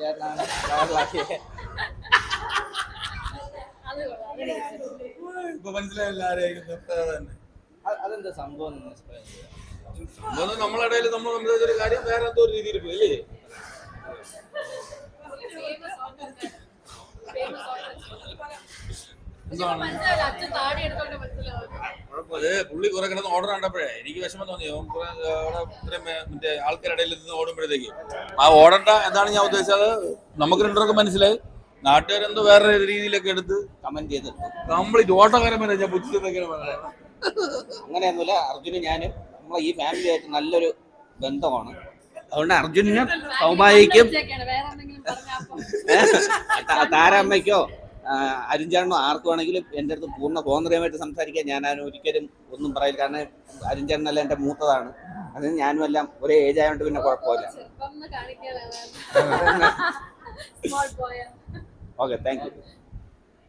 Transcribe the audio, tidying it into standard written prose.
ചേട്ടനാണ് വൈറലാക്കിയത്. ഇപ്പൊ മനസ്സിലായില്ല ആരെയും തന്നെ. അതെന്താ സംഭവം എന്ന് explain ചെയ്യാമോ? സംഭവം നമ്മളെ ഇടയിൽ നമ്മൾ സംസാരിച്ചൊരു കാര്യം വേറെ എന്തോ ഒരു രീതിയിൽ പോയി അല്ലേ? പുള്ളി കുറെ കിടന്ന് ഓർഡർ കണ്ടപ്പോഴേ എനിക്ക് വിഷമം തോന്നി. മറ്റേ ആൾക്കാരുടെ നിന്ന് ഓടുമ്പോഴത്തേക്ക് ആ ഓടണ്ട എന്താണ് ഞാൻ ഉദ്ദേശിച്ചത്. നമുക്ക് രണ്ടുപേർക്ക് മനസ്സിലായി. നാട്ടുകാരെന്തോ വേറെ രീതിയിലൊക്കെ എടുത്ത് കമന്റ് ചെയ്തിട്ട് കംപ്ലീറ്റ് ഓട്ടക്കാരൻ വരെ ഞാൻ പുച്ഛിച്ചതൊക്കെയാണ് പറഞ്ഞത്. അങ്ങനെയൊന്നുമില്ല. അർജുനും ഞാനും നമ്മളെ ഈ ഫാമിലി ആയിട്ട് നല്ലൊരു ബന്ധമാണ്. അതുകൊണ്ട് അർജുനും സൗഭാഗ്യക്കും താരമ്മയ്ക്കോ അരുൺചേട്ടനോ ആർക്കും ആണെങ്കിലും എൻ്റെ അടുത്ത് പൂർണ്ണ സ്വാതന്ത്ര്യമായിട്ട് സംസാരിക്കാൻ ഞാൻ ഒരിക്കലും ഒന്നും പറയില്ല. കാരണം അരുൺചേട്ടനല്ല എൻ്റെ മൂത്തതാണ്. അതിന് ഞാനും എല്ലാം ഒരേ ഏജ് ആയതുകൊണ്ട് പിന്നെ കുഴപ്പമില്ല. Okay, thank you.